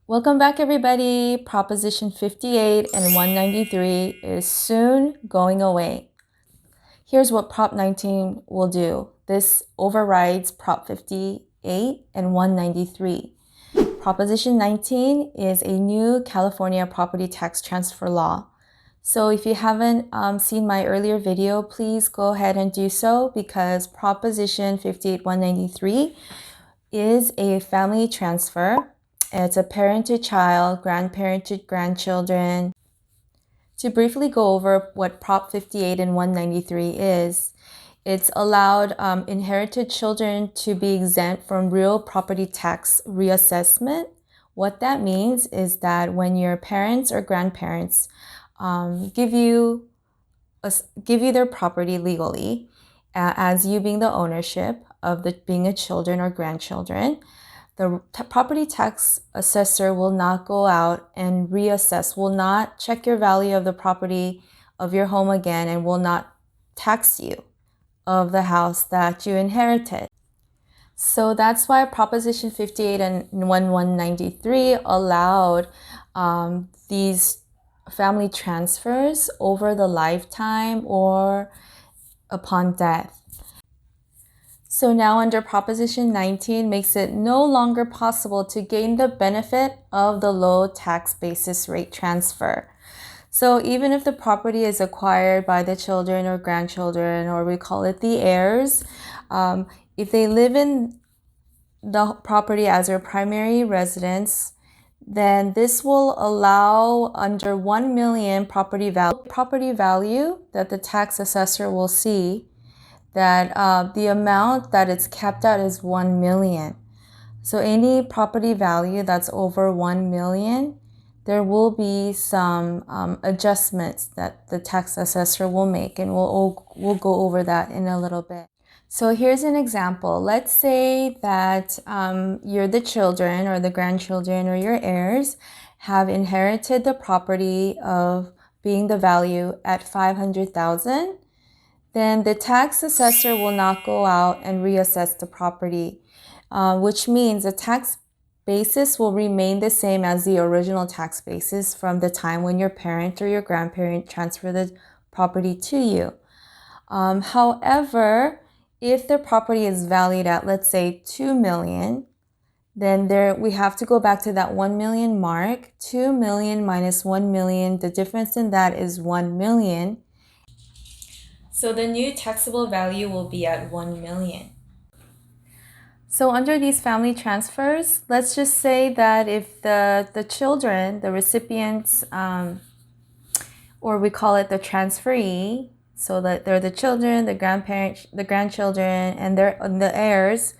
Welcome back, everybody. Proposition 58 and 193 is soon going away. Here's what Prop 19 will do. This overrides Prop 58 and 193. Proposition 19 is a new California property tax transfer law. So if you haven't seen my earlier video, please go ahead and do so because Proposition 58-193 is a family transfer. It's a parent to child, grandparent to grandchildren. To briefly go over what Prop 58 and 193 is, it's allowed inherited children to be exempt from real property tax reassessment. What that means is that when your parents or grandparents give you their property legally, as you being the ownership of being a children or grandchildren, the property tax assessor will not go out and reassess, will not check your value of the property of your home again, and will not tax you of the house that you inherited. So that's why Proposition 58 and 1193 allowed these family transfers over the lifetime or upon death. So now under Proposition 19 makes it no longer possible to gain the benefit of the low tax basis rate transfer. So even if the property is acquired by the children or grandchildren, or we call it the heirs, if they live in the property as their primary residence, then this will allow under 1 million property value that the tax assessor will see that the amount that it's capped at is 1 million. So any property value that's over 1 million, there will be some adjustments that the tax assessor will make, and we'll go over that in a little bit. So here's an example. Let's say that you're the children or the grandchildren or your heirs have inherited the property of being the value at 500,000. Then the tax assessor will not go out and reassess the property, which means the tax basis will remain the same as the original tax basis from the time when your parent or your grandparent transferred the property to you. However, if the property is valued at, let's say, 2 million, then we have to go back to that 1 million mark. 2 million minus 1 million, the difference in that is 1 million. So the new taxable value will be at 1 million. So under these family transfers, let's just say that if the children, the recipients, or we call it the transferee, so that they're the children, the grandparents, the grandchildren, and the heirs,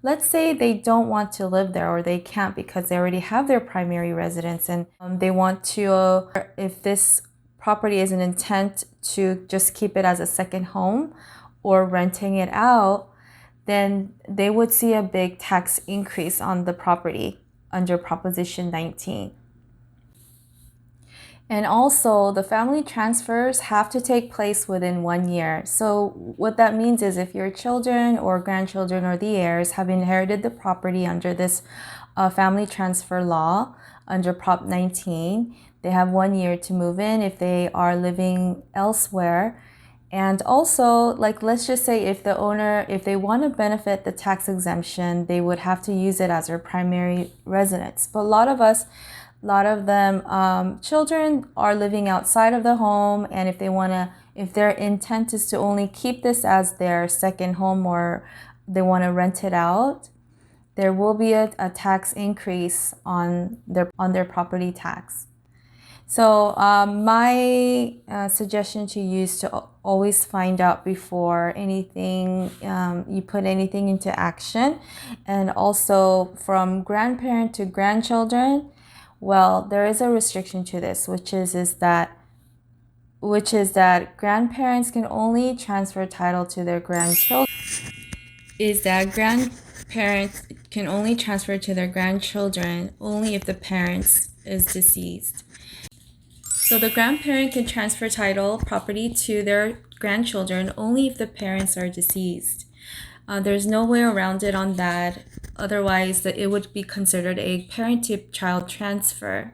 let's say they don't want to live there, or they can't because they already have their primary residence, and they want to, if this property is an intent to just keep it as a second home or renting it out, then they would see a big tax increase on the property under Proposition 19. And also, the family transfers have to take place within 1 year. So what that means is if your children or grandchildren or the heirs have inherited the property under this family transfer law, under Prop 19, they have 1 year to move in if they are living elsewhere. And also, like, let's just say if the owner, if they want to benefit the tax exemption, they would have to use it as their primary residence. But a lot of them, children are living outside of the home, and if their intent is to only keep this as their second home, or they want to rent it out, there will be a tax increase on their property tax. So my suggestion to you is to always find out before anything, you put anything into action. And also from grandparent to grandchildren, well, there is a restriction to this, which is that grandparents can only transfer title to their grandchildren. Grandparents can only transfer to their grandchildren only if the parents is deceased. So the grandparent can transfer title property to their grandchildren only if the parents are deceased. There's no way around it on that. Otherwise, it would be considered a parent-to-child transfer.